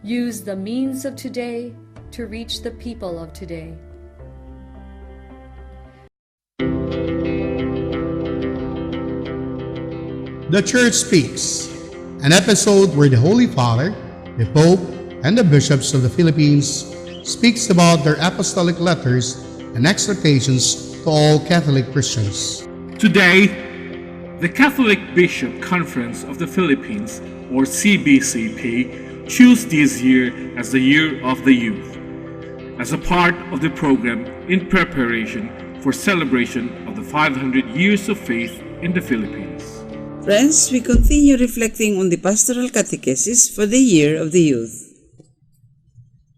Use the means of today to reach the people of today. The Church Speaks, an episode where the Holy Father, the Pope, and the bishops of the Philippines speaks about their apostolic letters and exhortations to all Catholic Christians. Today, the Catholic Bishop Conference of the Philippines, or CBCP, chose this year as the Year of the Youth, as a part of the program in preparation for celebration of the 500 years of faith in the Philippines. Friends, we continue reflecting on the Pastoral Catechesis for the Year of the Youth.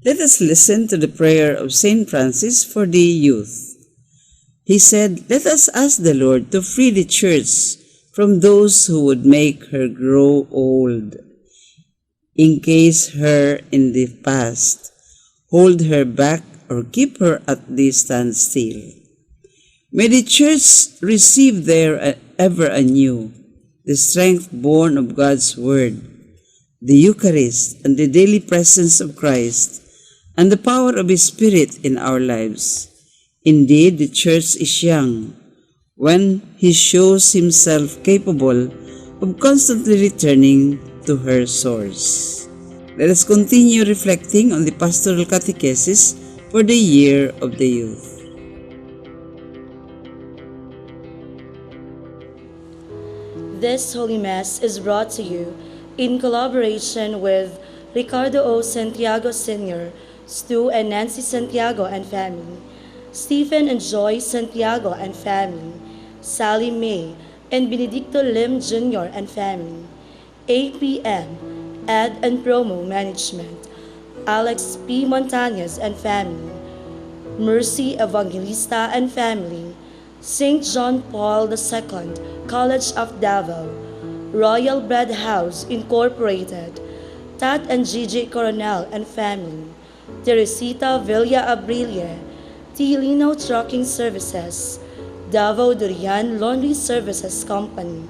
Let us listen to the prayer of St. Francis for the youth. He said, "Let us ask the Lord to free the Church from those who would make her grow old, encase her in the past, hold her back, or keep her at the standstill. May the Church receive there ever anew the strength born of God's Word, the Eucharist, and the daily presence of Christ, and the power of His Spirit in our lives. Indeed, the Church is young when He shows Himself capable of constantly returning to her source." Let us continue reflecting on the Pastoral Catechesis for the Year of the Youth. This Holy Mass is brought to you in collaboration with Ricardo O. Santiago Sr., Stu and Nancy Santiago and family, Stephen and Joy Santiago and family, Sally May and Benedicto Lim Jr. and family, APM, Ad and Promo Management, Alex P. Montañez and family, Mercy Evangelista and family, St. John Paul II, College of Davao, Royal Bread House Incorporated, Tat and Gigi Coronel and family, Teresita Villa Abrilia, T. Lino Trucking Services, Davao Durian Laundry Services Company,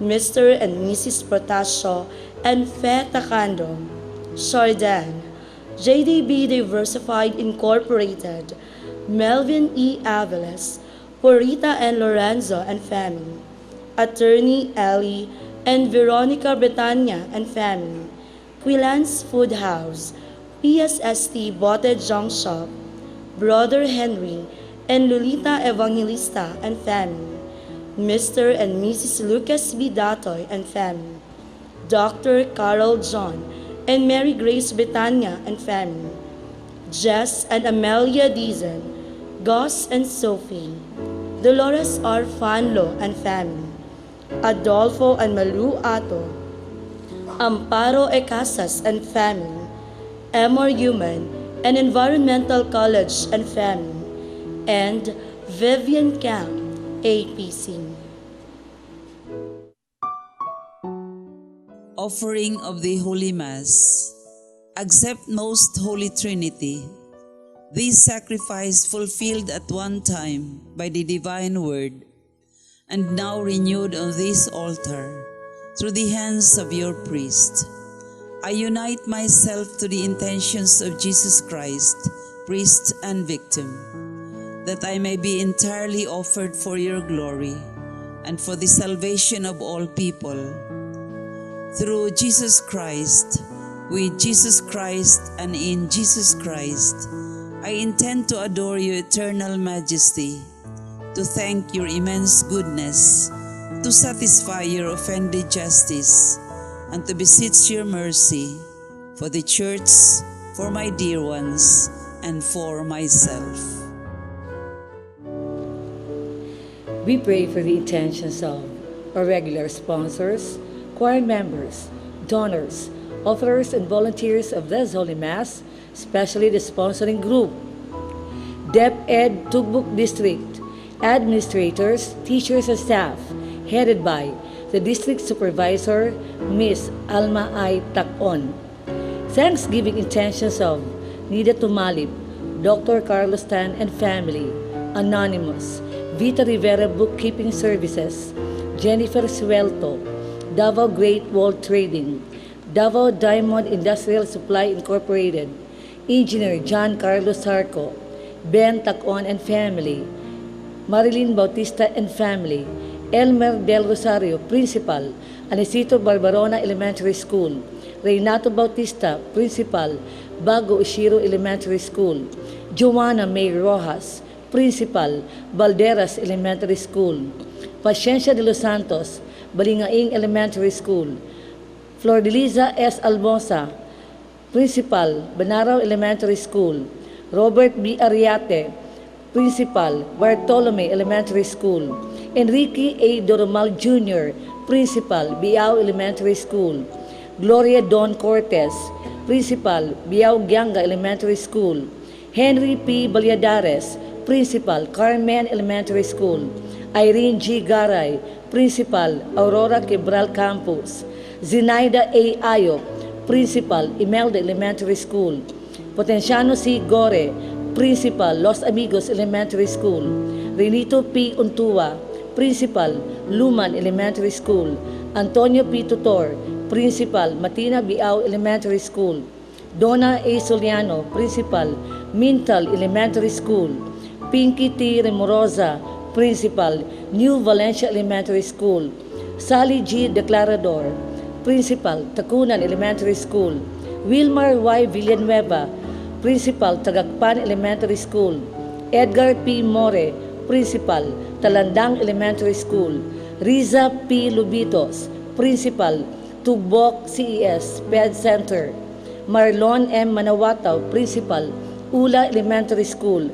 Mr. and Mrs. Protasio and Fe Takando, Shardan, JDB Diversified Incorporated, Melvin E. Aviles, Porita and Lorenzo and family, Attorney Ellie and Veronica Bretanya and family, Quilans Food House, PSST Bote Junk Shop, Brother Henry and Lolita Evangelista and family, Mr. and Mrs. Lucas B. Datoy and family, Dr. Carol John and Mary Grace Bretanya and family, Jess and Amelia Dizen, Gus and Sophie, Dolores R. Fanlo and family, Adolfo and Malu Ato, Amparo E. Casas and family, Emor Human and Environmental College and family, and Vivian Camp, APC. Offering of the Holy Mass. Accept Most Holy Trinity. This sacrifice fulfilled at one time by the divine word, and now renewed on this altar through the hands of your priest. I unite myself to the intentions of Jesus Christ, priest and victim, that I may be entirely offered for your glory and for the salvation of all people. Through Jesus Christ, with Jesus Christ, and in Jesus Christ, I intend to adore your eternal majesty, to thank your immense goodness, to satisfy your offended justice, and to beseech your mercy for the Church, for my dear ones, and for myself. We pray for the intentions of our regular sponsors, choir members, donors, authors, and volunteers of this Holy Mass, especially the sponsoring group, DepEd Tugbuk District, administrators, teachers, and staff, headed by the District Supervisor, Ms. Alma I. Tacon. Thanksgiving intentions of Nida Tumalip, Dr. Carlos Tan and family, Anonymous, Vita Rivera Bookkeeping Services, Jennifer Suelto, Davao Great Wall Trading, Davao Diamond Industrial Supply Incorporated, Engineer John Carlos Sarco, Ben Tacon and family, Marilyn Bautista and family, Elmer Del Rosario, Principal, Anisito Barbarona Elementary School, Reynato Bautista, Principal, Bago Ushiro Elementary School, Joanna May Rojas, Principal, Balderas Elementary School, Paciencia de los Santos, Balingaing Elementary School, Flordeliza S. Almosa, Principal, Banaraw Elementary School, Robert B. Ariate, Principal, Bartolome Elementary School, Enrique A. Doromal Jr., Principal, Biao Elementary School, Gloria Don Cortez, Principal, Biao Gianga Elementary School, Henry P. Valladares, Principal, Carmen Elementary School, Irene G. Garay, Principal, Aurora Quebral Campus, Zinaida A. Ayop, Principal, Imelda Elementary School, Potenciano C. Gore, Principal, Los Amigos Elementary School, Renito P. Untua, Principal, Luman Elementary School, Antonio P. Tutor, Principal, Matina Biao Elementary School, Donna A. Soliano, Principal, Mintal Elementary School, Pinky T. Remorosa, Principal, New Valencia Elementary School, Sally G. Declarador, Principal, Tacunan Elementary School, Wilmar Y. Villanueva, Principal, Tagakpan Elementary School, Edgar P. More, Principal, Talandang Elementary School, Riza P. Lubitos, Principal, Tugbok CES Ped Center, Marlon M. Manawataw, Principal, Ula Elementary School,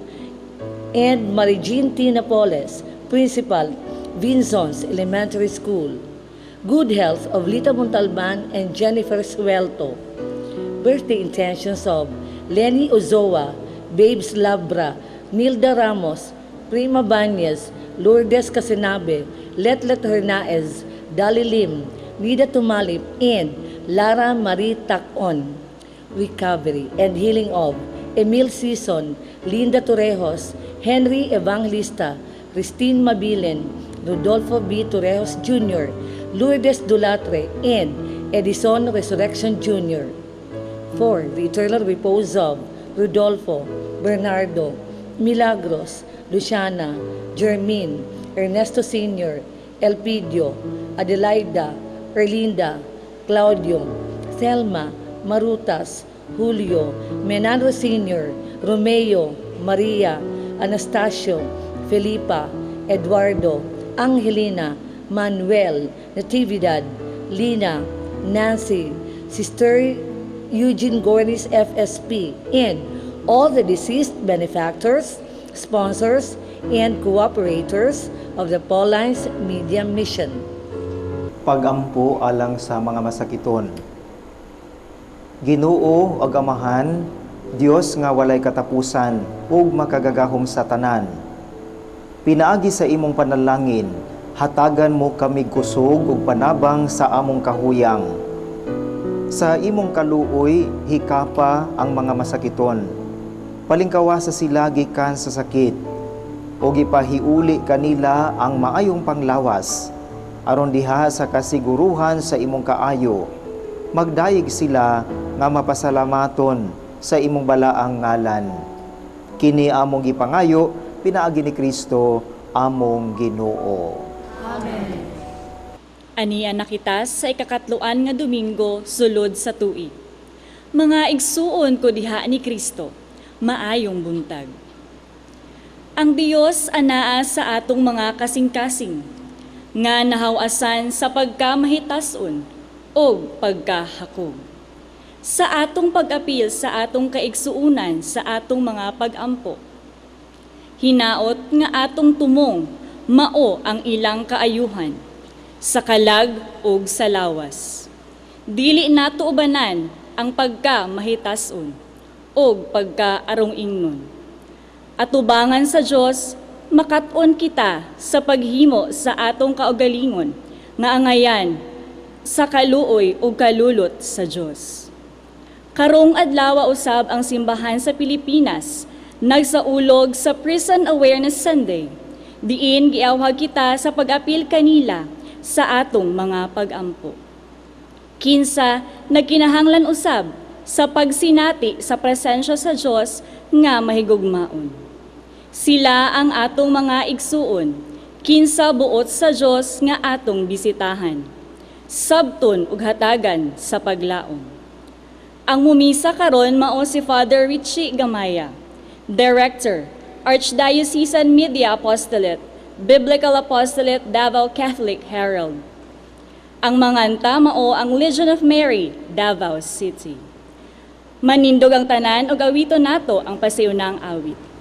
and Marijin T. Napoles, Principal, Vinsons Elementary School. Good health of Lita Montalban and Jennifer Suelto. Birthday intentions of Lenny Ozoa, Babes Labra, Nilda Ramos, Prima Banyes, Lourdes Casenabe, Letlet Hernaez, Dali Lim, Nida Tumalip, and Lara Marie Tacon. Recovery and healing of Emil Sison, Linda Torrejos, Henry Evangelista, Christine Mabilin, Rodolfo B. Torrejos Jr., Lourdes Dulatre, and Edison Resurrection Jr. For the eternal repose of Rodolfo, Bernardo, Milagros, Luciana, Jermin, Ernesto Sr., Elpidio, Adelaida, Erlinda, Claudio, Thelma, Marutas, Julio, Menandro Sr., Romeo, Maria, Anastasio, Felipa, Eduardo, Angelina, Manuel, Natividad, Lina, Nancy, Sister Eugene Gornis FSP, and all the deceased benefactors, sponsors, and cooperators of the Paulines Media Mission. Pagampo alang sa mga masakiton. Ginoo ag Amahan, Dios nga walay katapusan ug makagagahom sa tanan. Pinaagi sa imong panalangin, hatagan mo kami kusog ug panabang sa among kahuyang. Sa imong kaluoy, hikapa ang mga masakiton. Palingkawa sa sila gikan sa sakit, o gipahiuli kanila ang maayong panglawas, aron diha sa kasiguruhan sa imong kaayo, magdayeg sila nga mapasalamaton sa imong balaang ngalan. Kini among gipangayo, pinaagi ni Kristo, among Ginoo. Ania nakita sa ikakatloan nga Domingo sulod sa tuig. Mga igsuon ko diha ni Kristo, maayong buntag. Ang Dios anaa sa atong mga kasing-kasing, nga nahawasan sa pagkamahitason o pagkahakog. Sa atong pag-apil sa atong kaigsuunan sa atong mga pag-ampo. Hinaot nga atong tumong, mao ang ilang kaayuhan, sa kalag ug sa lawas. Dili nato ubanan ang pagka-mahitason ug pagka-arong-ingnon. Atubangan sa Dios, makat-on kita sa paghimo sa atong kaugalingon nga angayan sa kaluoy ug kalulot sa Dios. Karong adlaw usab ang simbahan sa Pilipinas nagsaulog sa Prison Awareness Sunday. Diin giawhag kita sa pag-apil kanila sa atong mga pag-ampo. Kinsa nagkinahanglan usab sa pagsinati sa presensya sa Dios nga mahigugmaon. Sila ang atong mga igsuon, kinsa buot sa Dios nga atong bisitahan, sabton ug hatagan sa paglaom. Ang mumisa karon mao si Father Richie Gamaya, Director, Archdiocesan Media Apostolate, Biblical Apostolate, Davao Catholic Herald. Ang manganta mao ang Legion of Mary, Davao City. Manindog ang tanan ug awito nato ang pasiunang awit.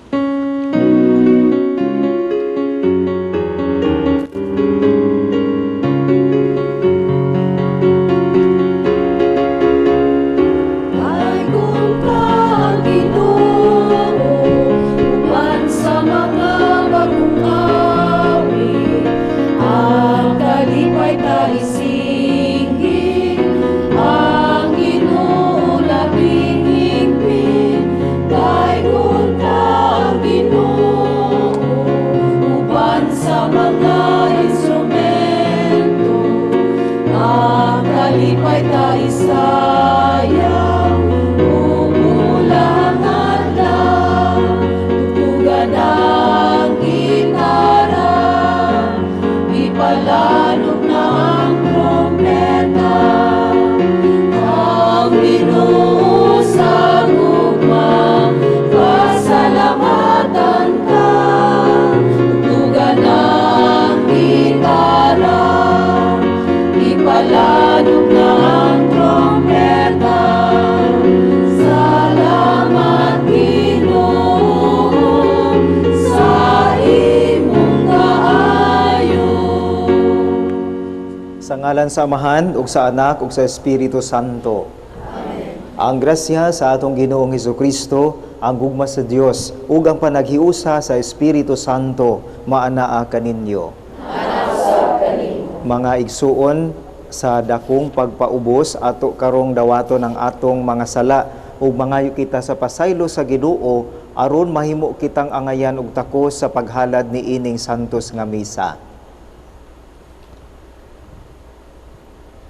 Sa ngalan sa Amahan, ug sa Anak, ug sa Espiritu Santo. Amen. Ang grasya sa atong Ginoong Hesukristo, ang gugma sa Dios, ug ang panaghiusa sa Espiritu Santo, maanaa kaninyo. Mga igsuon, sa dakong pagpaubos, ato karong dawaton ang atong mga sala, ug mangayo kita sa pasaylo sa Ginoo, aron mahimo kitang angayan ug takos sa paghalad ni ining santos nga misa.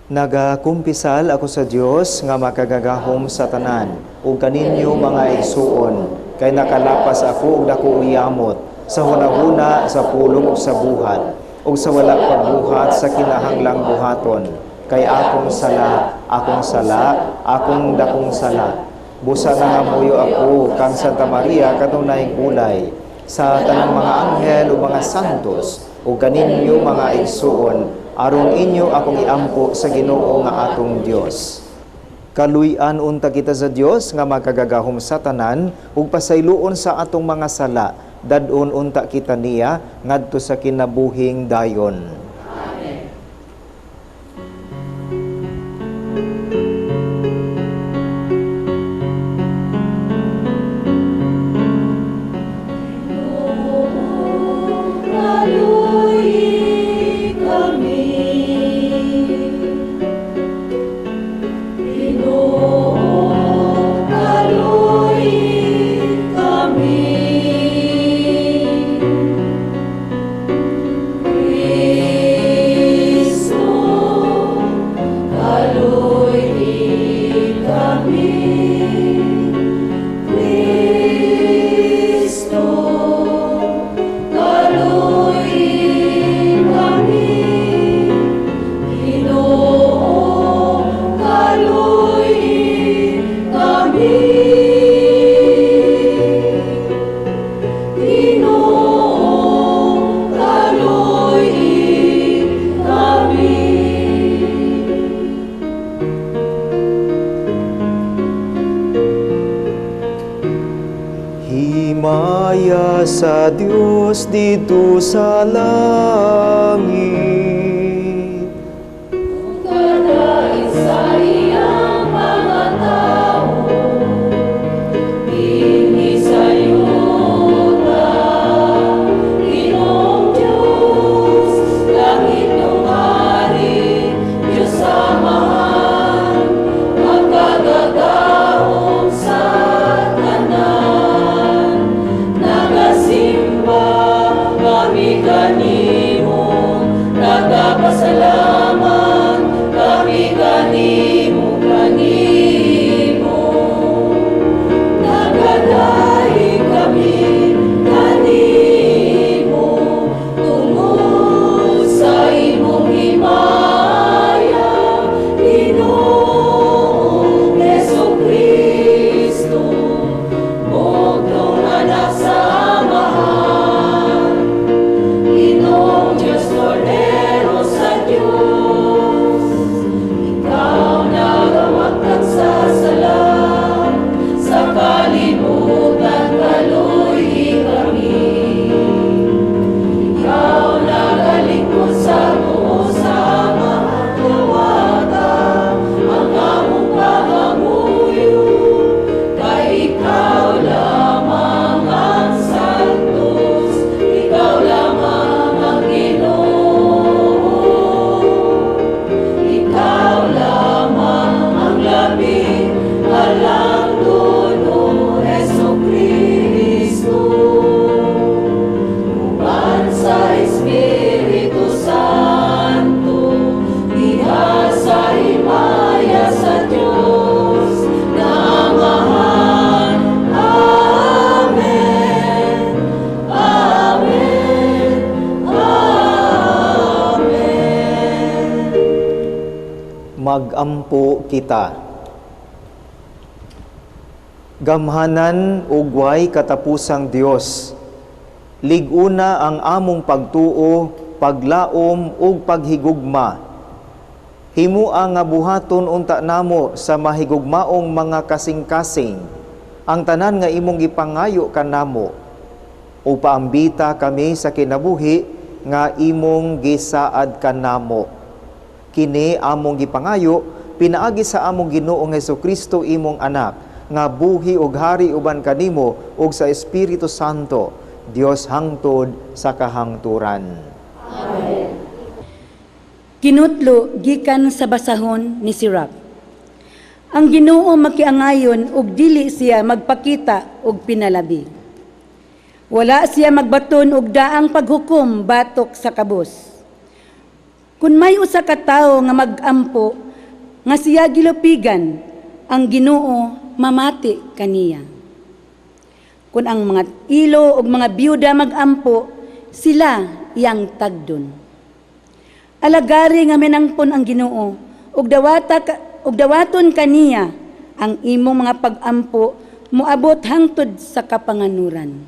Nagakumpisal ako sa Dios nga makagagahom sa tanan, ug kaninyo mga igsuon, kay nakalapas ako og dako uyamot, sa hunahuna, sa pulong ug sa buhat, ug sa wala pagbuhat sa kinahanglang buhaton, kay akong sala, akong dakong sala. Busa na nga muyo ako kang Santa Maria kanunay kulay, sa tanang mga anghel o mga santos, ug kaninyo mga igsuon, aron inyo akong iampo sa Ginoo nga atong Dios. Kaluy-an unta kita sa Dios nga makagagahom sa tanan ug pasayloon sa atong mga sala, dadon unta kita niya ngadto sa kinabuhing dayon. Amen. Himaya sa Dios dito sa langit. Kadain sa iyang mga tao, hindi sa yuta, Ginoong Diyos, langit ng hari, Diyos Amahan, magkagagahong sa tanan, nagasimba kami kanimo, magampo kita. Gamhanan ug way katapusang Dios, liguna ang among pagtuo, paglaom ug paghigugma. Himua nga buhaton unta namo sa mahigugmaong mga kasing-kasing ang tanan nga imong gipangayo kanamo, o paambita kami sa kinabuhi nga imong gisaad kanamo. Kini among gipangayo pinaagi sa among Ginoong Hesukristo imong anak, nga buhi ug hari uban kanimo ug sa Espiritu Santo, Dios hangtod sa kahangturan. Kinutlo gikan sa basahon ni Sirach. Ang Ginoo makiangayon ug dili siya magpakita og pinalabi. Wala siya magbaton og daang paghukom batok sa kabus. Kung may usa ka tawo nga magampo nga siya gilupigan, ang Ginoo mamati kaniya. Kung ang mga ilo ug mga biyuda magampo, sila iyang tagdon. Alagari nga menangpon ang Ginoo ug dawaton kaniya ang imong mga pagampo moabot hangtod sa kapanganuran.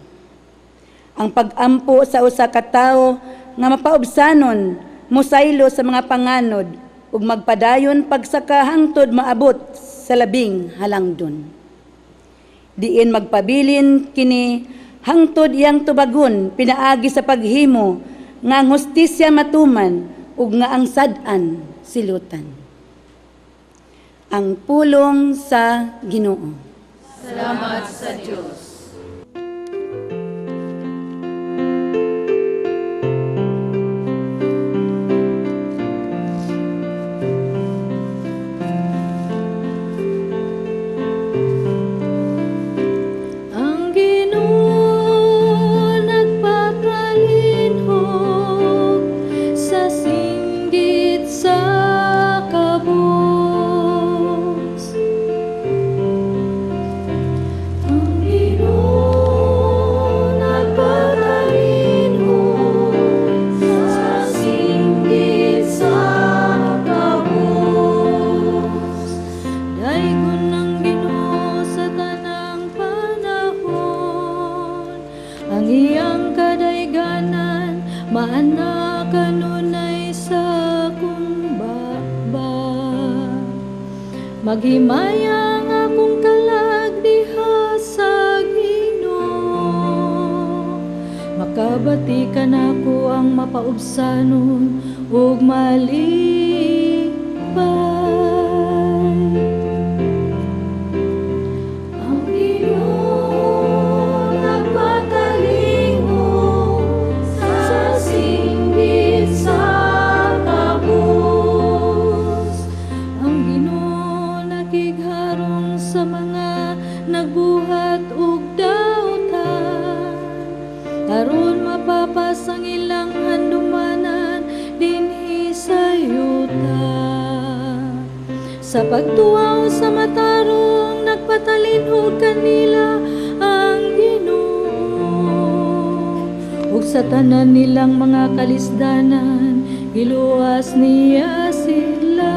Ang pagampo sa usa ka tawo nga mapaubsanon mosaylo sa mga panganod ug magpadayon pagsaka hangtod maabot sa labing halangdon. Diin magpabilin kini hangtod iyang tubagon pinaagi sa paghimo nga ang hustisya matuman ug nga ang sad-an silutan. Ang pulong sa Ginoo. Salamat sa Diyos. Maghimayang akong kalag diha sa Ginoo, makabatikan ako ang mapaubsanon ug malipay. Ang Ginoo nagpatalingon sa singgit sa kabus. Ang Ginoo nakigharong sa mga nagbuhat ug dautan, aron mapapas ang ilang handumanan dinhi sa yuta. Sa pagtuaw sa matarong nagpatalinhog kanila ang Ginoo, ug sa tanan nilang mga kalisdanan giluwas niya sila.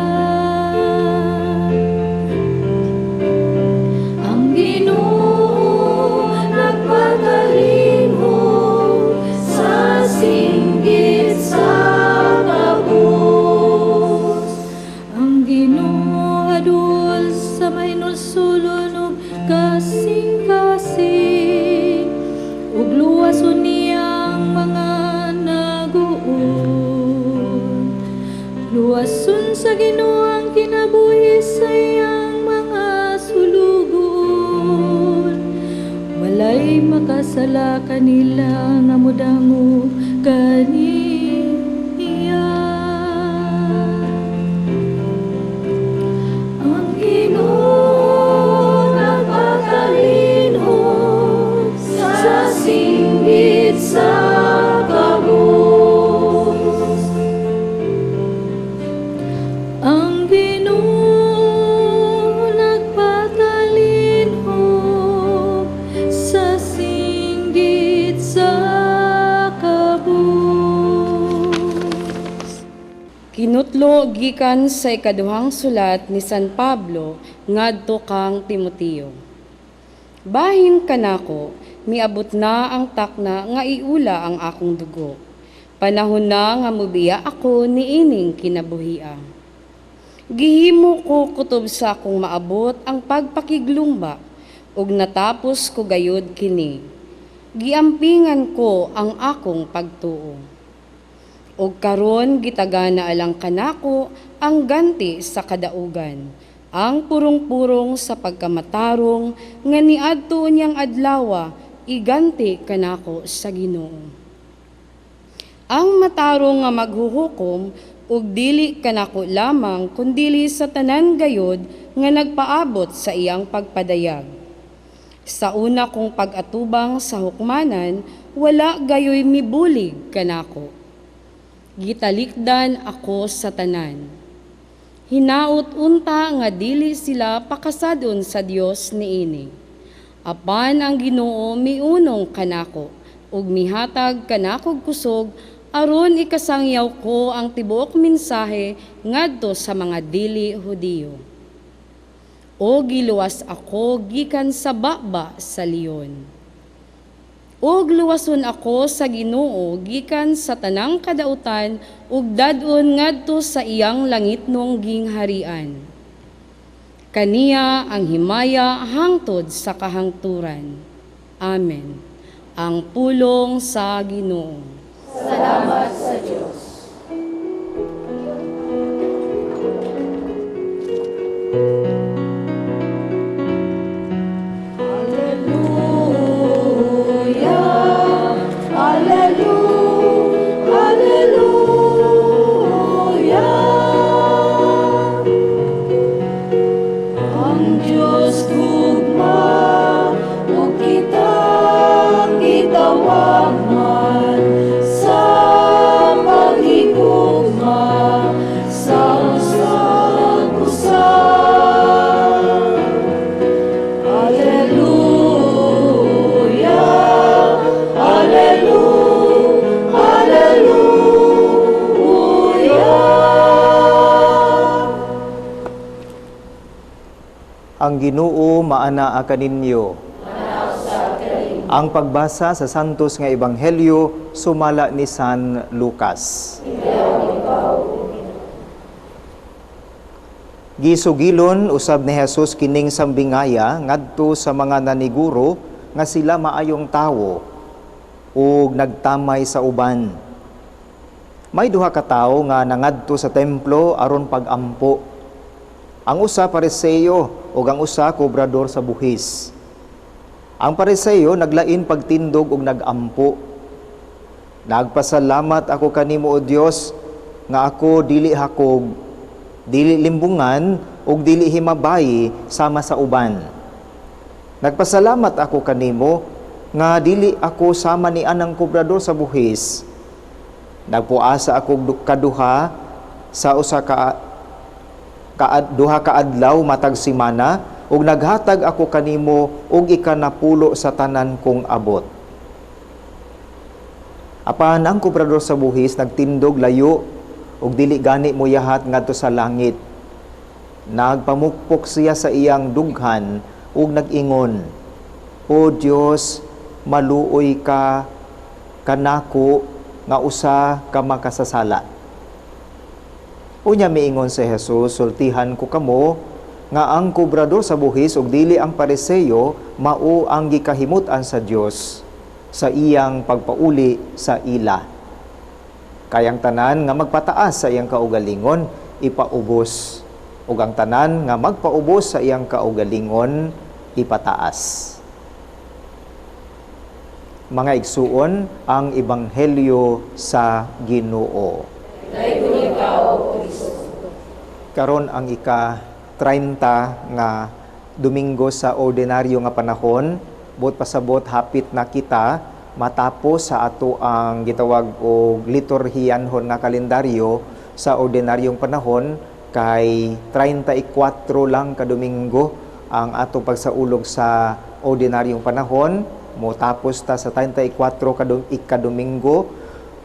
Ang Ginoo nagpatalinhog sa singgit sa kabus. Ang Ginoo adol sa mahinulsulon ug kasing-kasing, ug luwason niya ang mga naguon. Luwason sa Ginoo ang kinabuhi sa iyang mga sulugon. Walay makasala kanila nga modango kaniya. Ang Ginoo nagpatalinhog sa singgit sa kabus. Ang Ginoo nagpatalinhog sa singgit sa kabus. Kinutlo gikan sa ikaduhang sulat ni San Pablo ngadto kang Timoteo. Bahin kanako, miabot na ang takna nga iula ang akong dugo. Panahon na nga mubiya ako niining kinabuhia. Gihimo ko kutob sa akong maabot ang pagpakiglumba ug natapos ko gayud kini. Giampingan ko ang akong pagtuo. Og karon gitagana alang kanako ang ganti sa kadaugan, ang purong-purong sa pagkamatarong nga niadto niyang adlawa iganti kanako sa Ginoo. Ang matarong nga maghuhukom ug dili kanako lamang kundili sa tanan gayod nga nagpaabot sa iyang pagpadayag. Sa una kong pag-atubang sa hukmanan, wala gayoy mibulig kanako. Gitalikdan ako sa tanan. Hinaut unta nga dili sila pakasadon sa Dios niini. Apan ang Ginoo miunong kanako ug mihatag kanakog kusog aron ikasangyaw ko ang tibuok mensahe ngadto sa mga dili Hudiyo. O giluwas ako gikan sa baba sa leon. Og luwason ako sa Ginoo gikan sa tanang kadautan ug dadon ngadto sa iyang langitnong gingharian. Kaniya ang himaya hangtod sa kahangturan. Amen. Ang pulong sa Ginoo. Salamat sa Diyos. Ang Ginoo maanaa kaninyo. Ang pagbasa sa Santos nga Ebanghelyo sumala ni San Lucas. Gisugilon usab ni Jesus kining sambingaya ngadto sa mga naniguro nga sila maayong tawo ug nagtamay sa uban. May duha ka tawo nga nangadto sa templo aron pagampo. Ang usa Pariseo ug ang usa kobrador sa buhis. Ang Pariseo naglain pagtindog ug nagampo. Nagpasalamat ako kanimo o Dios nga ako dili hakog, dili limbungan ug dili himabayi sama sa uban. Nagpasalamat ako kanimo nga dili ako sama ni anang kobrador sa buhis. Nagpuasa ako kaduha sa usa duha ka adlaw matag semana ug naghatag ako kanimo og ikanapulo sa tanan kong abot. Apan ang kobrador sa buhis nagtindog layo ug dili gani moyahat ngadto sa langit. Nagpamukpok siya sa iyang dughan ug nag-ingon, O Dios, maluoy ka kanako nga usa ka makasasala. Unya miingon si Jesus, sultihan ko kamo nga ang kobrador sa buhis ug dili ang Pariseo mao ang gikahimutan sa Dios sa iyang pagpauli sa ila. Kayang tanan nga magpataas sa iyang kaugalingon ipaubos ug ang tanan nga magpaubos sa iyang kaugalingon ipataas. Mga igsuon, ang Ebanghelyo sa Ginoo. Karon ang ika-30 nga Domingo sa ordinaryo nga panahon, buot pasabot hapit na kita matapos sa ato ang gitawag og liturhiyanhon nga kalendaryo sa ordinaryong panahon kay 34 lang ka Domingo ang ato pagsaulog sa ordinaryong panahon. Mo tapos ta sa 34 ka Domingo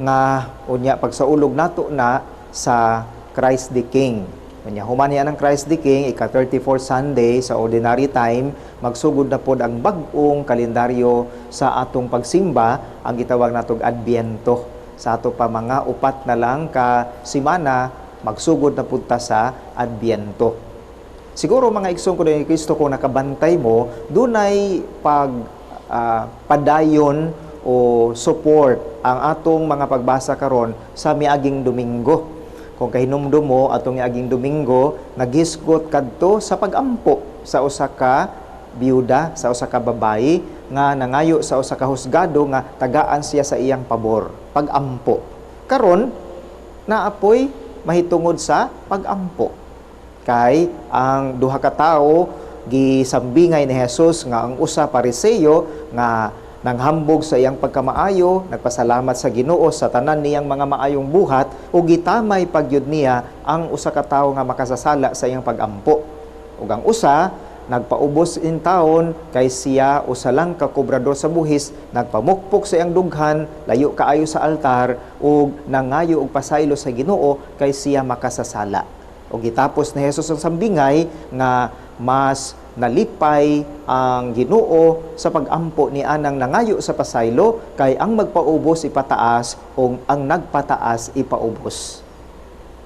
nga unya pagsaulog nato na sa Christ the King. Kanya human niya ng Christ the King, ika-34 Sunday sa ordinary time, magsugod na pod ang bag-ong kalendaryo sa atong pagsimba, ang gitawag natong Adbiento. Sa ato pa mga upat na lang ka simana, magsugod na punta sa Adbiento. Siguro mga igsoon ko ni Kristo, kung nakabantay mo, dunay padayon o support ang atong mga pagbasa karon sa miaging Domingo. Kung kahinumdum mo atong miaging Domingo, nagisgot kadto sa pagampo sa usa ka biyuda, sa usa ka babayi nga nangayo sa usa ka husgado nga tagaan siya sa iyang pabor, pagampo. Karon naapoy mahitungod sa pagampo. Kay ang duha ka tawo gisambingay ni Jesus nga ang usa Pariseo nga nanghambog sa iyang pagkamaayo, nagpasalamat sa Ginoo sa tanan niyang mga maayong buhat ug gitamay pagyud niya ang usa ka tawo nga makasasala sa iyang pagampo. Ug ang usa nagpaubos in taon kay siya usa lang ka kobrador sa buhis, nagpamukpok sa iyang dughan, layo kaayo sa altar ug nangayo og pasaylo sa Ginoo kay siya makasasala. Ug gitapos ni Jesus ang sambingay nga mas nalipay ang Ginoo sa pagampo ni anang nangayo sa pasaylo, kay ang magpaubos ipataas o ang nagpataas ipaubos.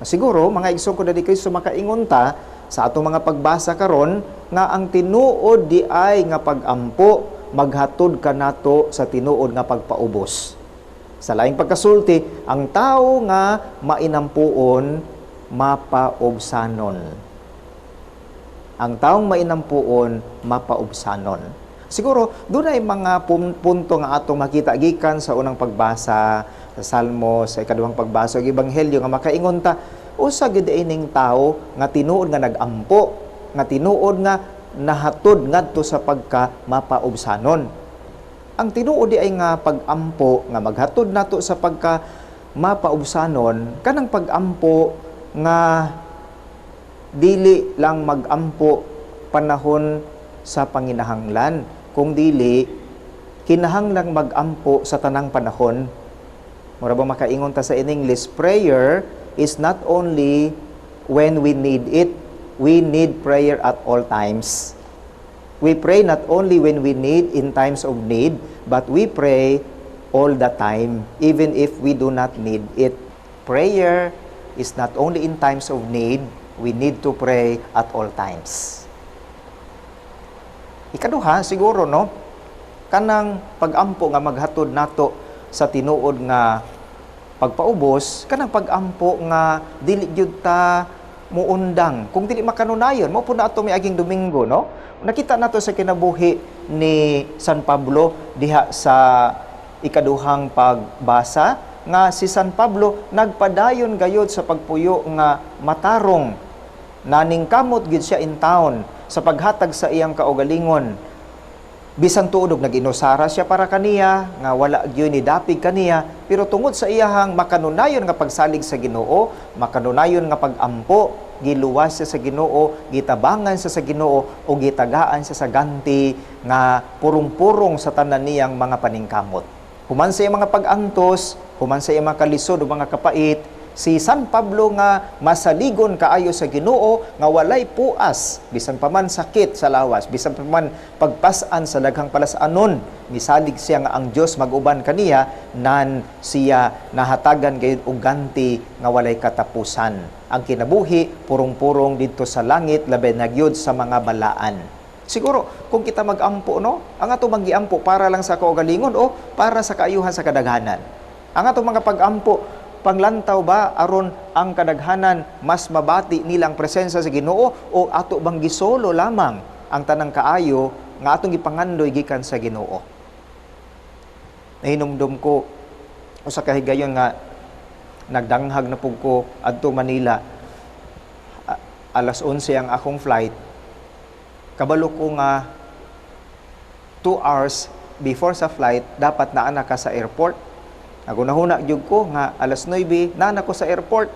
Siguro mga igsoon ko dali Kristo makaingon ta sa atong mga pagbasa karon nga ang tinuod di ay nga pagampo maghatod kanato sa tinuod nga pagpaubos. Sa laing pagkasulti, ang tao nga mainampuon mapaubsanon. Ang taong mainampuon, mapaubsanon. Siguro, doon ay mga punto nga atong makita gikan sa unang pagbasa, sa Salmo, sa ikadawang pagbasa, sa Ebanghelyo, nga makaingon ta, usa gid ining tao nga tinuod nga nagampo, nga tinuod nga nahatod ngadto sa pagka mapaubsanon. Ang tinuod di ay nga pagampo nga maghatod nato sa pagka mapaubsanon, kanang pagampo nga dili lang magampo panahon sa panginahanglan, kung dili kinahanglang magampo sa tanang panahon. Mura ba makaingon ta sa in English, prayer is not only when we need it, we need prayer at all times. We pray not only when we need, in times of need, but we pray all the time, even if we do not need it. Prayer is not only in times of need, we need to pray at all times. Ikaduha, siguro, no? Kanang pagampo nga maghatod nato sa tinuod nga pagpaubos, kanang pagampo nga dili gyud ta muundang. Kung dili makanunayon, mo po na ato miaging Domingo, no? Nakita nato sa kinabuhi ni San Pablo diha sa ikaduhang pagbasa nga si San Pablo nagpadayon gayod sa pagpuyo nga matarong, naningkamot gid siya in town sa paghatag sa iyang kaugalingon. Bisan tuod og nag-inusara siya para kaniya nga wala gyud ni dapig kaniya, pero tungod sa iyahang makanunayon nga pagsalig sa Ginoo, makanunayon nga pagampo, giluwas siya sa Ginoo, gitabangan siya sa Ginoo o gitagaan siya sa ganti nga purong-purong sa tanan niyang mga paningkamot. Human sa iyang mga pag-antos, human sa iyang mga kalisod o mga kapait, si San Pablo nga masaligon kaayo sa Ginoo nga walay puas, bisan pa man sakit sa lawas, bisan pa man pagpasan sa daghang palasanon, misalig siya nga ang Dios mag-uban kaniya, nan siya nahatagan gayud og ganti nga walay katapusan. Ang kinabuhi purong-purong didto sa langit, labi na gyud sa mga balaan. Siguro kung kita mag-ampo, no, ang ato magiampo para lang sa kaugalingon o para sa kaayuhan sa kadaghanan. Ang ato mga pag-ampo panglantaw ba aron ang kadaghanan mas mabati nilang presensya sa Ginoo, o ato bang gisolo lamang ang tanang kaayo nga atong gipangandoy gikan sa Ginoo? Nahinumdum ko usa ka higayon nga nagdanghag na pug ko adto Manila. Alas 11 ang akong flight. Kabalo ko nga 2 hours before sa flight dapat naa na ka sa airport. Nagunahuna gyud ko nga alas 9 na ko sa airport.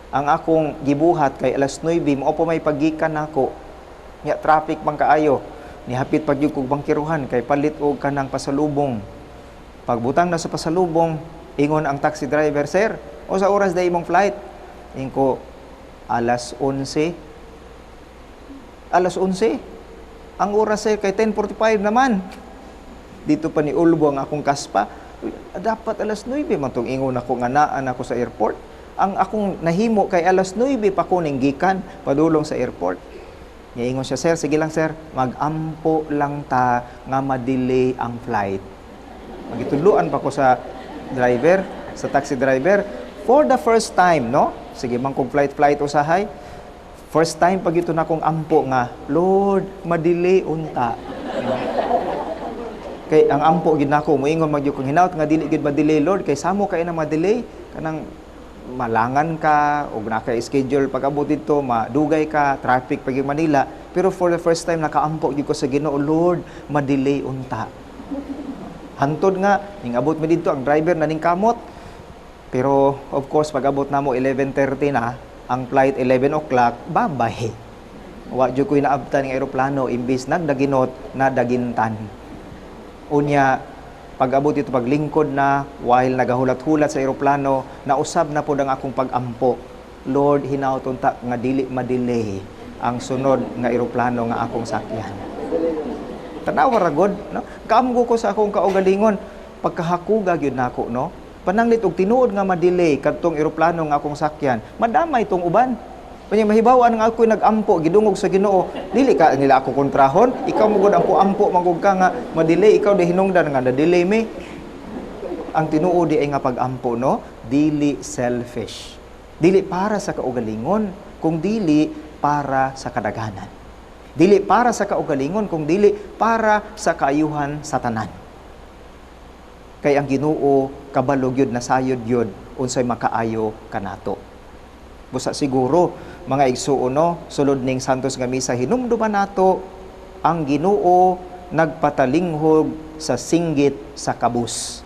Ang akong gibuhat kay alas 9 mao pa may pagikan nako. Nya traffic bang kaayo. Nihapit pag gyud kog bangkiruhan kay palit og kanang pasalubong. Pagbutang na sa pasalubong, ingon ang taxi driver, "Sir, O sa oras dahil imong flight? Inko, alas 11. Alas 11. Ang oras sir, kay 10:45 naman. Dito pa ni Ulbo ang akong kaspa. Dapat alas 9 man tong ingon ako nga naan ako sa airport. Ang akong nahimo kay alas 9 pa ko ning gikan padulong sa airport. Ingon siya, sir, sige lang sir, magampo lang ta nga ma-delay ang flight. Magituluan pa ko sa driver, sa taxi driver, for the first time, no? Sige man kong flight usahay. First time pag ito na kong ampo nga, Lord, ma-delay unta. Kay ang ampo gid nako moingon magyo kong hinaut nga dili gid ma-delay Lord kay samo kay na ma-delay kanang malangan ka o naka-schedule pag-abot dito, madugay ka, traffic pag Manila. Pero for the first time, nakaampo gid ko sa Ginoo, Lord, ma-delay unta. Hantod nga, ning abot mi dito, ang driver na ning kamot. Pero, of course, pag-abot na mo, 11:30 na, ang flight 11 o'clock, babay. Wa jud ko'y naabtan ng aeroplano, imbis nagdaginot, na dagintan. Unya, pag-abot ito, paglingkod na, while nagahulat-hulat sa aeroplano, nausab na po ang akong pag-ampo. Lord, hinauton ta nga dili ma-delay ang sunod nga aeroplano nga akong sakyan. Tanawa ragod, no? Kaamgo ko sa akong kaugalingon, pagkahakuga gyud nako, no? Pananglit og tinuod nga ma-delay kadtong aeroplano nga akong sakyan, madamay tong uban. Kanya mahibawan nga ako'y nag-ampo, gidungog sa Ginoo, dili ka nila ako kontrahon, ikaw mo gud ampo mangug ka nga ma-delay, ikaw di hinungdan nga na-delay me. Ang tinuod di ay nga pag-ampo, no? Dili selfish. Dili para sa kaugalingon, kung dili para sa kadaghanan. Dili para sa kaugalingon, kung dili para sa kaayuhan sa tanan. Kay ang Ginoo kabalo gyud nasayod gyud unsay makaayo kanato. Busa siguro mga igsuon, no, sulod ning Santos nga misa hinumduman nato ang Ginoo nagpatalinghog sa singgit sa kabus.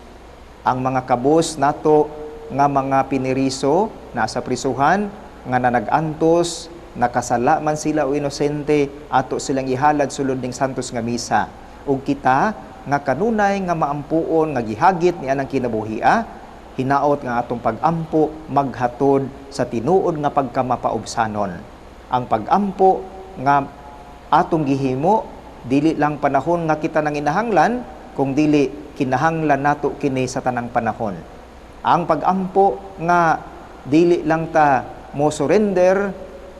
Ang mga kabus nato nga mga piniriso nasa prisuhan nga nanag-antos, nakasala man sila o inosente, ato silang ihalad sulod ning Santos nga misa. Ug kita nga kanunay nga maampuon nga gihagit ni anang kinabuhia, hinaot nga atong pag-ampo maghatod sa tinuod nga pagkamapaubsanon. Ang pag-ampo nga atong gihimo dili lang panahon nga kita nang inahanglan, kung dili kinahanglan nato kini sa tanang panahon. Ang pag-ampo nga dili lang ta mo surrender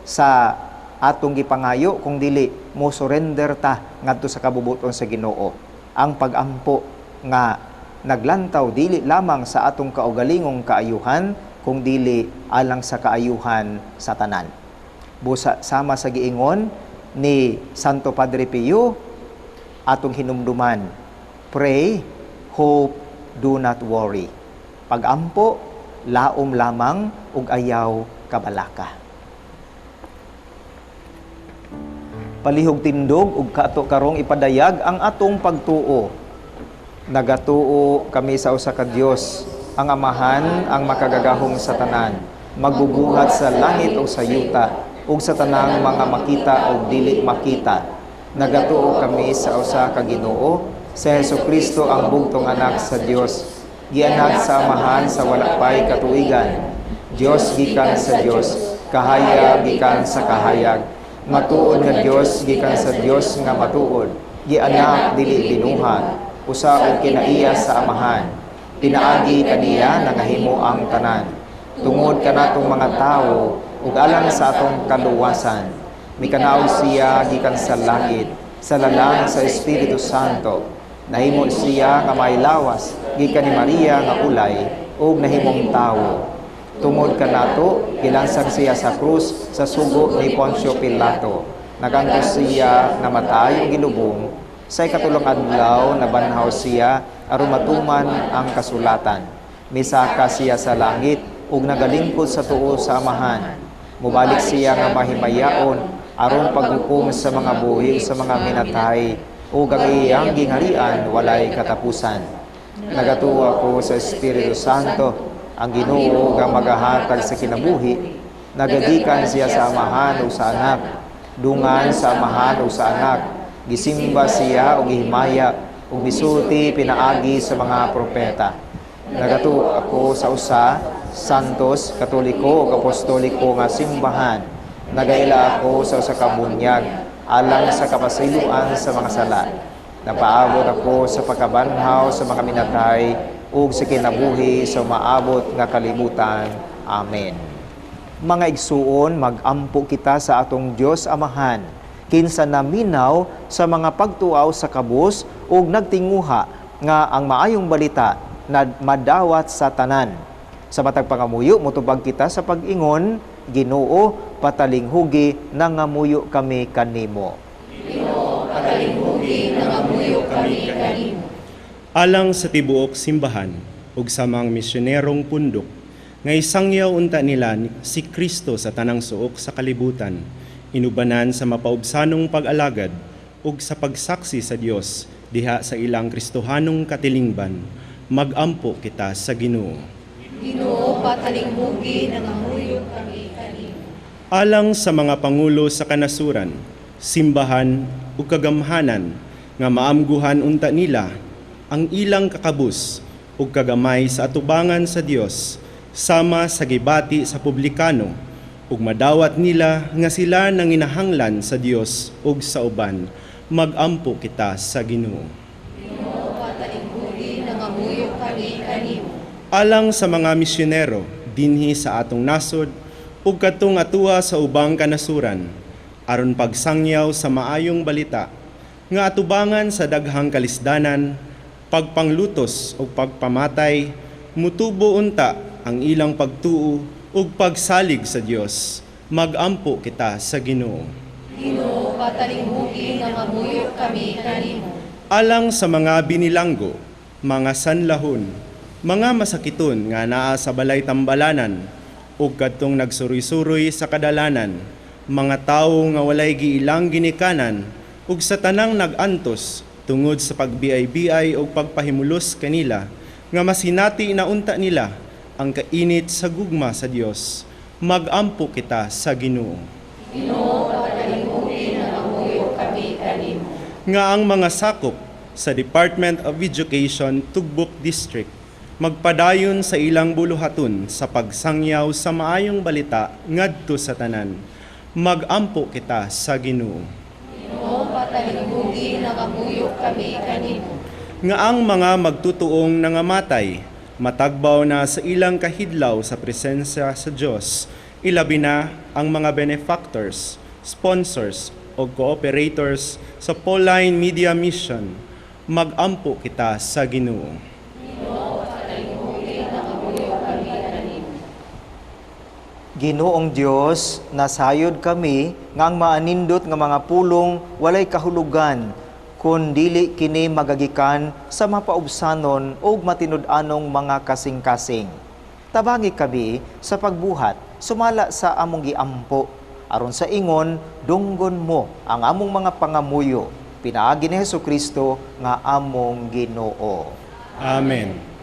sa atong gipangayo, kung dili mo surrender ta ngadto sa kabubuton sa Ginoo. Ang pag-ampo nga naglantaw dili lamang sa atong kaugalingong kaayuhan, kung dili alang sa kaayuhan sa tanan. Busa sama sa giingon ni Santo Padre Pio, atong hinumduman, pray, hope, do not worry. Pag-ampo, laom lamang ug ayaw kabalaka. Palihog tindog ug kaato karong ipadayag ang atong pagtuo. Nagatuo kami sa usa ka Dios, ang Amahan, ang makagagahong sa tanan, magbubuhat sa langit o sa yuta, ug sa tanang mga makita o dili makita. Nagatuo kami sa usa ka Ginoo, si Hesukristo ang bugtong anak sa Dios, gianak sa Amahan sa wala pay katuigan. Dios gikan sa Dios, kahayag gikan sa kahayag. Matuod nga Dios gikan sa Dios nga matuod, gianak dili binuhat. Usa og kinaiya sa Amahan, pinaagi kaniya nangahimo ang tanan. Tungod kanatong mga tawo ug alang sa atong kaluwasan, mikanaog siya gikan sa langit, sa lalang sa Espiritu Santo. Nahimo siya nga may lawas gikan ni Maria nga ulay ug nahimong tawo. Tungod kanato gilansang siya sa krus sa sugo ni Poncio Pilato. Nagantos siya nga matay ug gilubong. Sa ikatulong adlaw nabanhaw siya aron matuman ang kasulatan. Misaka siya sa langit ug nagalingkod sa tuo sa Amahan. Mubalik siya nga mahimayaon aron paghukom sa mga buhi sa mga minatay ug ang iyang gingharian walay katapusan. Nagatuo ako sa Espiritu Santo, ang Ginoo nga magahatag sa kinabuhi. Nagagikan siya sa Amahan ug sa Anak, dungan sa Amahan ug sa Anak. Gisimba siya o gihimaya o misulti pinaagi sa mga propeta. Nagatuo ako sa usa, santos, katoliko ug apostoliko nga simbahan. Nagaila ako sa usa ka bunyag alang sa kapasayloan sa mga sala. Napaabot ako sa pagkabanhaw sa mga minatay ug sa kinabuhi sa maabot nga kalibutan. Amen. Mga igsuon, magampo kita sa atong Dios Amahan, kinsa naminaw sa mga pagtuaw sa kabus ug nagtinguha nga ang maayong balita na madawat sa tanan. Sa matag pangamuyo motubag kita sa pag-ingon, Ginoo, patalinghugi nangamuyo kami kanimo. Ginoo, patalinghugi nangamuyo kami kanimo. Alang sa tibuok simbahan ug sa mga misyonerong pundok, nga isangyaw unta nila si Kristo sa tanang suok sa kalibutan, inubanan sa mapaubsanong pag-alagad ug sa pagsaksi sa Dios diha sa ilang Kristohanong katilingban, magampo kita sa Ginoo. Ginoo, patalinghugi nangamuyo kami kanimo. Alang sa mga pangulo sa kanasuran, simbahan ug kagamhanan nga maamguhan unta nila ang ilang kakabus ug kagamay sa atubangan sa Dios sama sa gibati sa publikano ug madawat nila nga sila nanginahanglan sa Dios ug sa uban, magampo kita sa Ginoo. Ginoo, patalinghugi nangamuyo kami kanimo. Alang sa mga misyonero dinhi sa atong nasod ug kadtong atuwa sa ubang kanasuran aron pagsangyaw sa maayong balita nga atubangan sa daghang kalisdanan, pagpanglutos ug pagpamatay, mutubo unta ang ilang pagtuo ug pagsalig sa Dios, magampo kita sa Ginoo. Ginoo, patalinghugi nangamuyo kami kanimo. Alang sa mga binilanggo, mga sanlahon, mga masakiton nga naa sa balay tambalanan ug kadtong nagsuroy-suroy sa kadalanan, mga tawo nga walay giilang ginikanan ug sa tanang nagantos tungod sa pagbiay-biay ug pagpahimulos kanila nga masinati na unta nila ang kainit sa gugma sa Dios, magampo kita sa Ginoo. Ginoo, patalinghugi nangamuyo kami kanimo. Nga ang mga sakop sa Department of Education Tugbok District magpadayon sa ilang buluhaton sa pagsangyaw sa maayong balita ngadto sa tanan, magampo kita sa Ginoo. Ginoo, patalinghugi nangamuyo kami kanimo. Nga ang mga magtutuong nangamatay, matagbaw na sa ilang kahidlaw sa presensya sa Diyos, ilabi na ang mga benefactors, sponsors o cooperators sa Pauline Media Mission, magampo kita sa Ginoo. Ginoong Dios, nasayod kami nga ang maanindot nga mga pulong walay kahulugan, kun dili kini magagikan sa mapaubsanon o matinud-anong mga kasing-kasing. Tabangi kami sa pagbuhat, sumala sa among giampo, aron sa ingon, dunggon mo ang among mga pangamuyo. Pinaagi ni Hesukristo nga among Ginoo. Amen.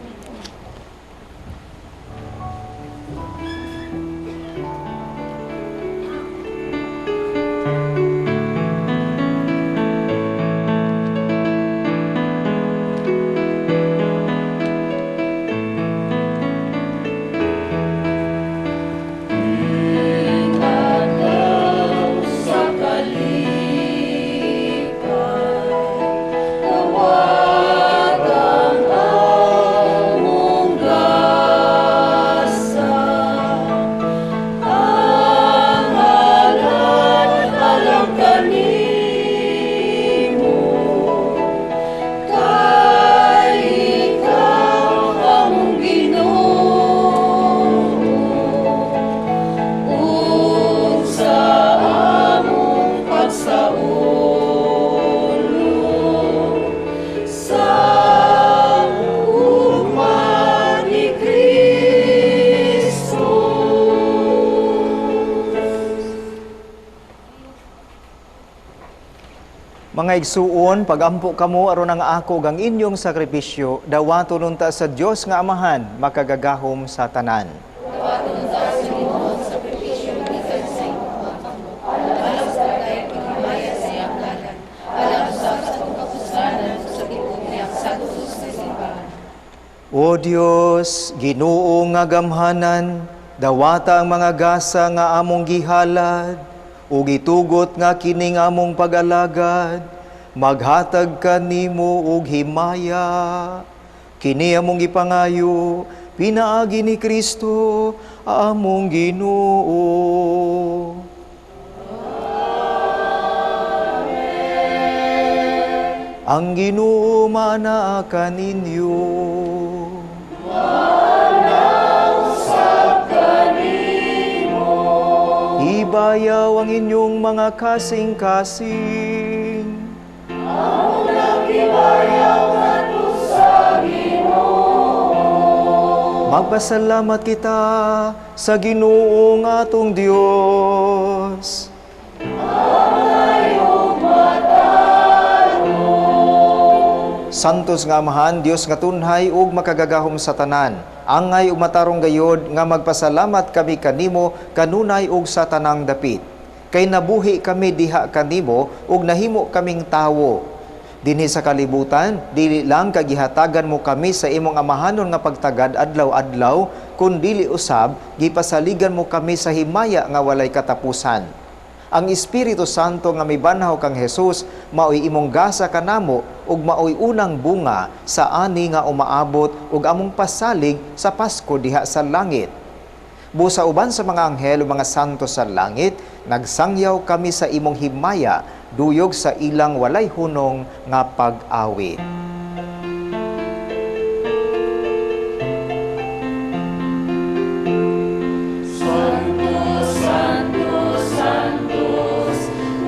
Mga igsuon, pagampo kamo aron ang ako gang inyong sakripisyo, dawaton unta sa Dios nga Amahan, makagagahom sa tanan. Dawaton unta sa imong sakripisyo bisan sa imong alam sa kay kinamaya sa iyang ngalan, alam sa atong kapusanan sa tibuok niya sa sa simbahan. O Dios, Ginoo nga gamhanan, dawata ang mga gasa nga among gihalad, ug itugot nga kining among pag-alagad, maghatag ka nimo og himaya. Kini among gipangayo, pinaagi ni Kristo, among Ginoo. Ang Ginoo manaa kaninyo. Ibayaw ang inyong mga kasing-kasing. Ang nagibayaw ngadto sa Ginoo. Magpasalamat kita sa Ginoo nga atong Dios. Santos nga Amahan, Dios nga tunhay ug makagagahom sa tanan. Angay ug matarong gayod nga magpasalamat kami kanimo kanunay ug sa tanang dapit. Kay nabuhi kami diha kanimo ug nahimo kaming tawo. Dinhi sa kalibutan, dili lang kagihatagan mo kami sa imong amahanon nga pagtagad adlaw-adlaw, kun dili usab gipasaligan mo kami sa himaya nga walay katapusan. Ang Espiritu Santo nga mibanhaw kang Hesus maoy imong gasa kanamo ug maoy unang bunga sa ani nga umaabot ug among pasalig sa Pasko diha sa langit. Busa uban sa mga anghel ug mga santo sa langit, nagsangyaw kami sa imong himaya duyog sa ilang walay hunong nga pag-awit.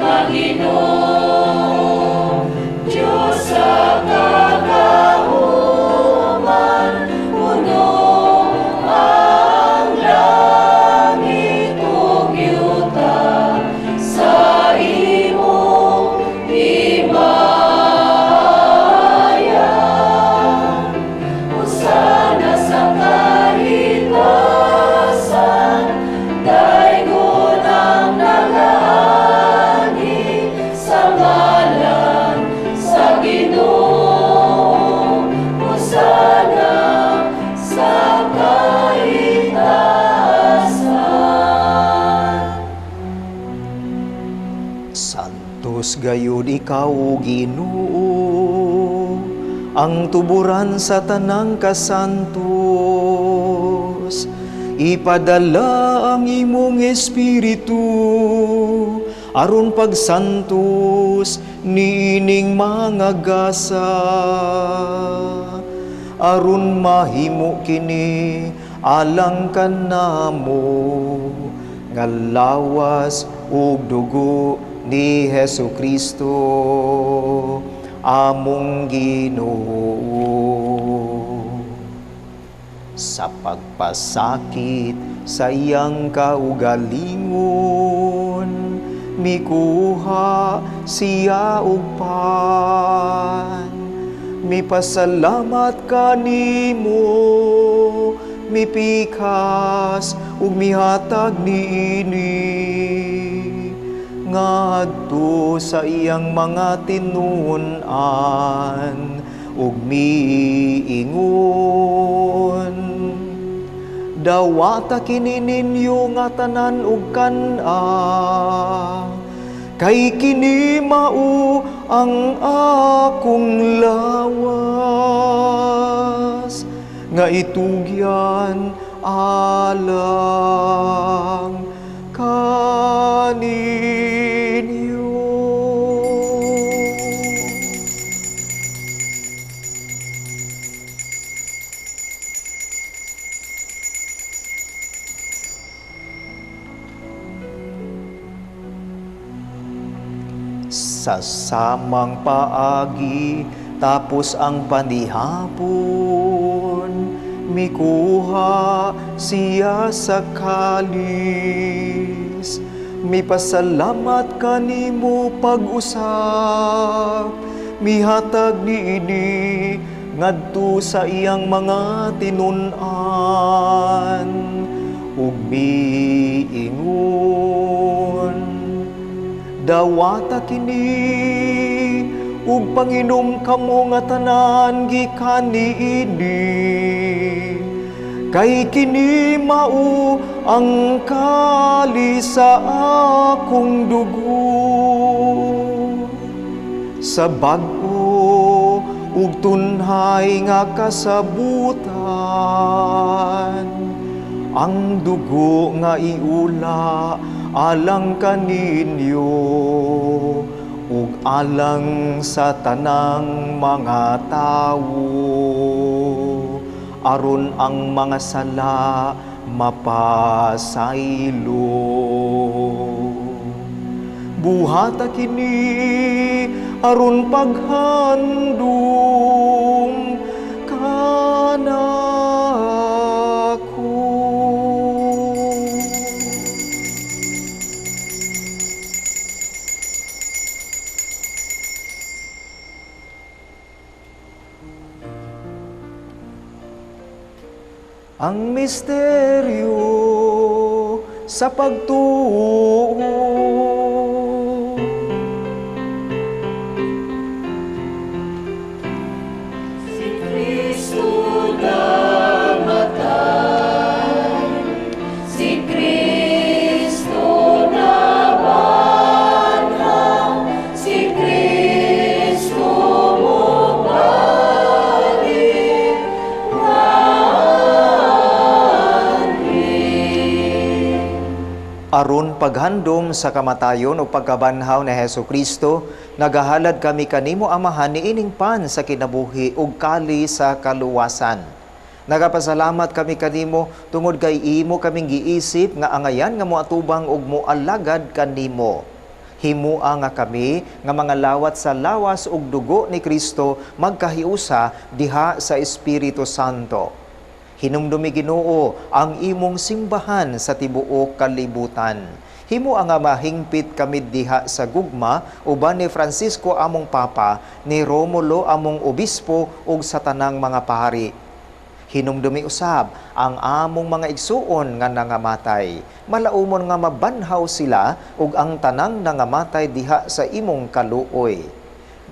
Panginoon, Diyos sa kagahuman, puno ang langit ug yuta sa imong himaya. Hosana sa kahitasan, daygon ang nagaani sa ngalan sa Ginoo. Hosana sa kahitasan. Santos gayud ikaw, O Ginoo, ang tuburan sa tanang kasantos. Ipadala ang imong Espiritu aron pagsantos niining mga gasa, aron mahimo kini alang kanamo nga lawas ug dugo ni Hesukristo among Ginoo. Sa pagpasakit sa iyang kaugalingon, mikuha siya og pan. Mipasalamat kanimo, mipikas ug mihatag niini ngadto sa iyang mga tinunan ug miingon. Dawata kini ninyo nga tanan ug kan-a, kay kini mao ang akong lawas nga itugyan alang kaninyo. Sa samang paagi tapos ang panihapon, mikuha siya sa kalis. Mipasalamat kanimo pag-usap, mihatag niini ngadto sa iyang mga tinun-an ug miingon. Dawata kini, ug panginom kamo nga tanan gikan niini. Kay kini mao ang kalis sa akong dugo, sa bag-o ug tunhay nga kasabutan. Ang dugo nga iula alang kaninyo ug alang sa tanang mga tawo, aron ang mga sala mapasaylo. Buhata kini aron paghandom kanako. Ang misteryo sa pagtuo, Si Kristo namatay, si Kristo nabanhaw, si Kristo mubalik, aron paghandom sa kamatayon o pagkabanhaw ni Hesukristo, nagahalad kami kanimo Amahan niining pan sa kinabuhi ug kali sa kaluwasan. Nagapasalamat kami kanimo tungod kay imo kaming giisip nga angayan nga moatubang ug moalagad kanimo. Himua nga kami nga mga lawat sa lawas ug dugo ni Kristo magkahiusa diha sa Espiritu Santo. Hinumdumi Ginoo ang imong simbahan sa tibuok kalibutan. Himo ang mahingpit kami diha sa gugma uban ni Francisco among Papa, ni Romulo among Obispo ug sa tanang mga pahari. Hinumdumi usab ang among mga igsuon nga nangamatay. Malaumon nga mabanhaw sila ug ang tanang nangamatay diha sa imong kaluoy.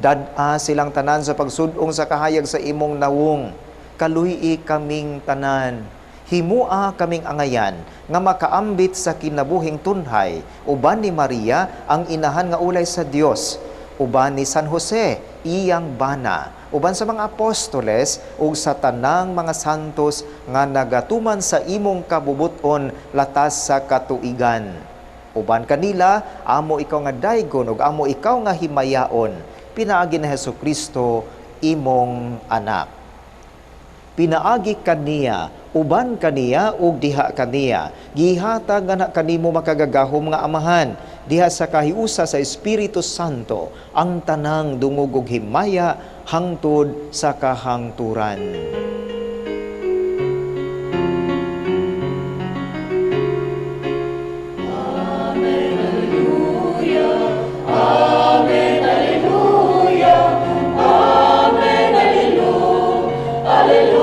Dad-a silang tanan sa pagsudong sa kahayag sa imong nawong. Kaluy kaming tanan. Himua kaming angayan nga makaambit sa kinabuhing tunhay uban ni Maria ang inahan nga ulay sa Dios, uban ni San Jose iyang bana, uban sa mga apostoles ug sa tanang mga santos nga nagatuman sa imong kabubuton latas sa katuigan. Uban kanila amo ikaw nga daygon ug amo ikaw nga himayaon, pinaagi ni Hesukristo imong anak. Pinaagi kaniya, uban kaniya ug diha kaniya. Gihatag nga kanimo makagagahom nga Amahan, diha sa kahiusa sa Espiritu Santo, ang tanang dungog ug himaya hangtod sa kahangturan. Amen, Alleluia. Amen, Alleluia. Amen, Alleluia. Alleluia.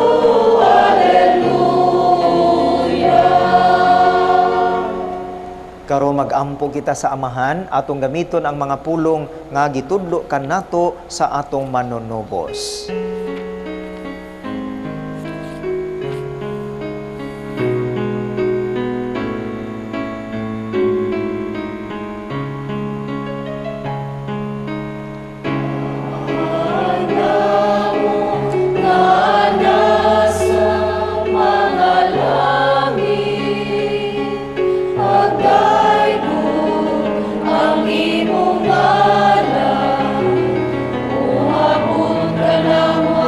Karon mag-ampo kita sa Amahan, atong gamiton ang mga pulong nga gitudlo kanato sa atong manunubos. Umabot ka na mo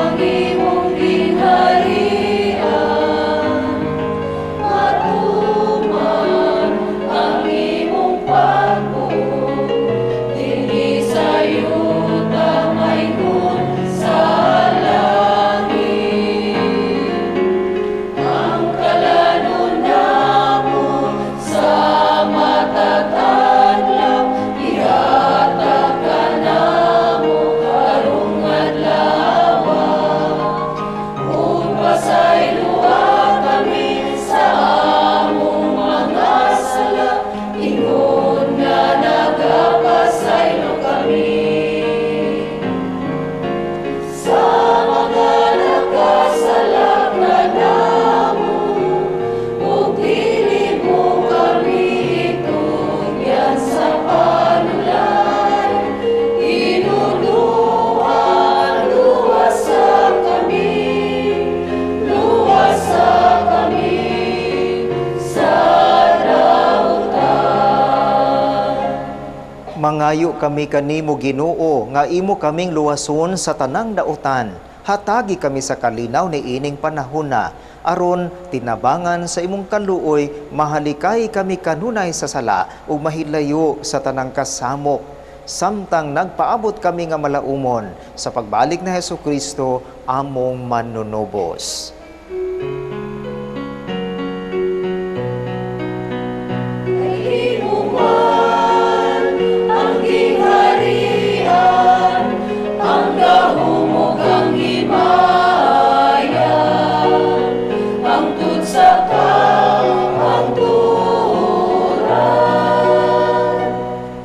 Mangayo kami kanimo Ginoo nga imo kaming luwason sa tanang dautan. Hatagi kami sa kalinaw ni ining panahona aron tinabangan sa imong kaluoy mahalikay kami kanunay sa sala ug mahilayo sa tanang kasamok. Samtang nagpaabot kami nga malaumon sa pagbalik na Hesukristo among manunubos.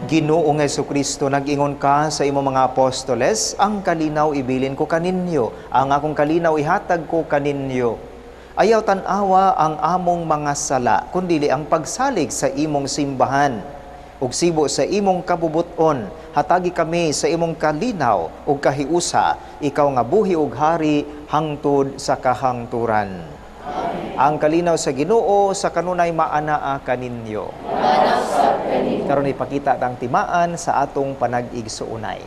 Ginoong Hesukristo, nag-ingon ka sa imong mga apostoles, ang kalinaw ibilin ko kaninyo, ang akong kalinaw ihatag ko kaninyo. Ayaw tan-awa ang among mga sala, kundili ang pagsalig sa imong simbahan. Ug sibo sa imong kabubuton, hatagi kami sa imong kalinaw ug kahiusa, ikaw nga buhi ug hari hangtod sa kahangturan. Ang kalinaw sa Ginoo sa kanunay maanaa kaninyo. Karon ipakita tang timaan sa atong panag-igsuunay.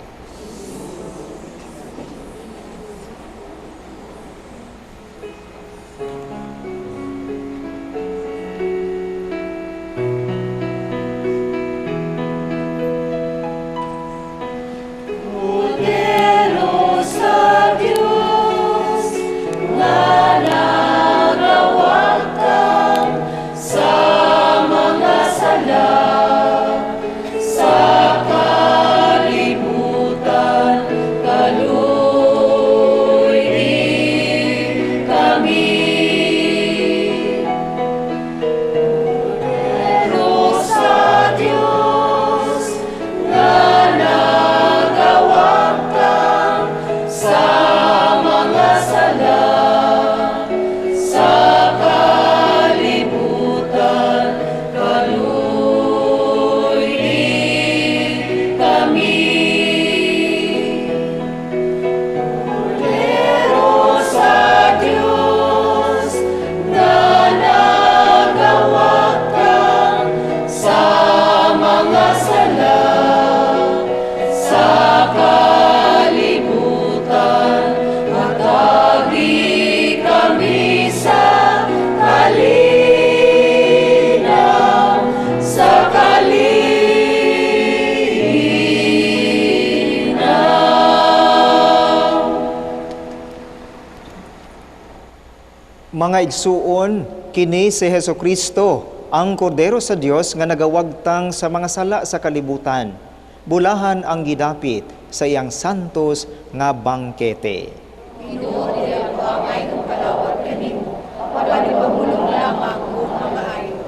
Mga igsuon, kini si Hesukristo, ang kordero sa Dios nga nagawagtang sa mga sala sa kalibutan. Bulahan ang gidapit sa iyang santos nga bangkete. Ginoo diya ko ang ay kong palawat kanimo, wala ni pamulong lamang kung mamaayo.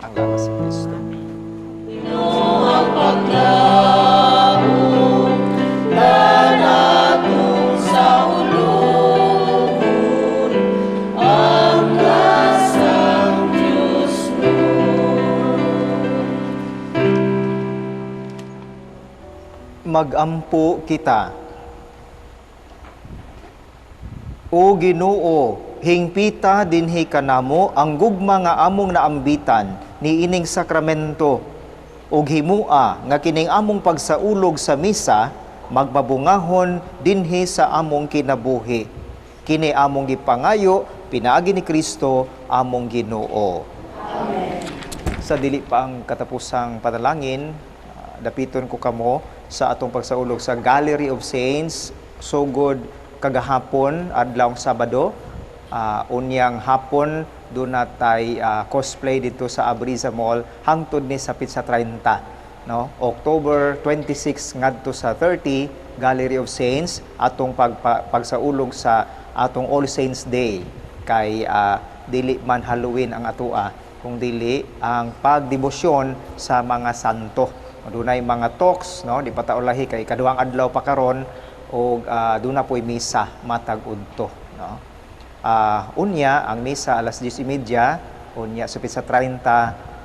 Ang lawas ni Kristo. Magampo kita. O Ginoo, hingpita dinhi kanamo ang gugma nga among naambitan ni ining sakramento ug himua nga kining among pagsaulog sa misa magmabungahon dinhi sa among kinabuhi. Kini among gipangayo pinaagi ni Kristo among Ginoo. Amen. Sa dili pa ang katapusang panalangin, dapiton ko kamo sa atong pagsaulog sa Gallery of Saints sugod kagahapon adlawng Sabado. Unyang hapon doon natay cosplay dito sa Abriza Mall hangtod ni sapit sa 30, no? October 26 ngadto sa 30 Gallery of Saints atong pagsaulog sa atong All Saints Day kay dili man Halloween ang atua, kung dili ang pagdebosyon sa mga santo. Dunay mga talks, no, di pa ta ulahi kay kaduhang adlaw pa karon, og duna po'y misa matag udto, no. Unya ang misa alas 10:30, unya sa pizza 30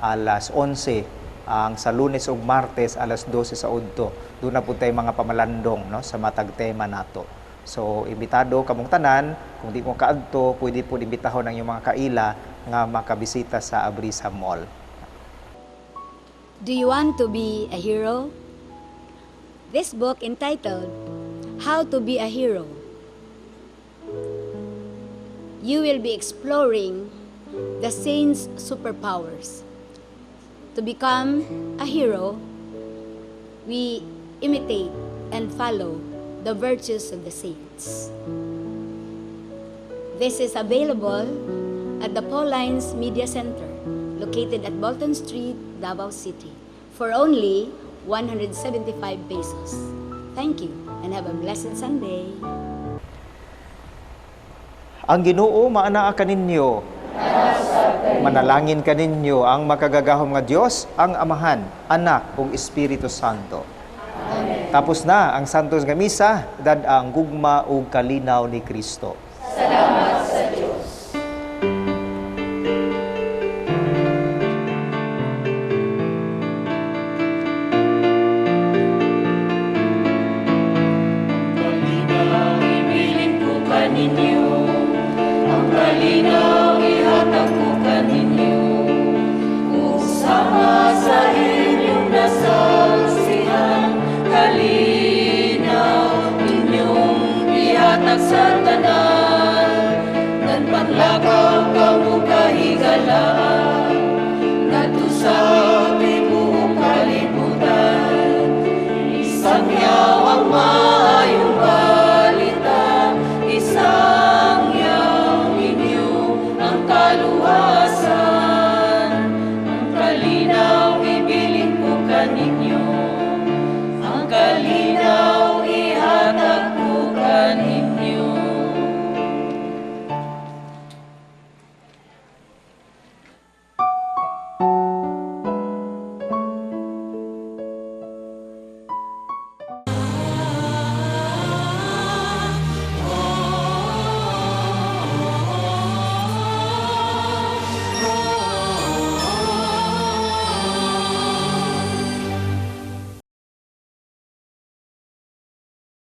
alas 11, ang sa Lunes ug Martes alas 12 sa udto. Duna po tay mga pamalandong, no, sa matag tema nato. So imbitado kamong tanan, kung di mo kaadto, pwede po imbitahon ang iyong mga kaila nga makabisita sa Abrisa Mall. Do you want to be a hero? This book entitled How to Be a Hero. You will be exploring the saints' superpowers. To become a hero, we imitate and follow the virtues of the saints. This is available at the Paulines Media Center, located at Bolton Street, Davao City, for only 175 pesos. Thank you and have a blessed Sunday. Ang Ginoo maanaa kaninyo. Manalangin kaninyo ang makagagahom nga Dios, ang Amahan, Anak ug Espiritu Santo. Amen. Tapos na ang Santos nga Misa, dad-ang gugma ug kalinaw ni Kristo. Salamat sa Diyos. Kalinaw ibilin ko kaninyo, ang kalinaw ihatag ko kaninyo, usama sa inyong nasaksihan, kalinaw inyong ihatag sa tanan, nan panlakaw kamu kahigalaan, ngadto sa tibuok kalibutan, isangyaw ang maayong balita, isangyaw ninyo ang kaluwasan, ang kalinaw ibilin ko kaninyo, ang kalinaw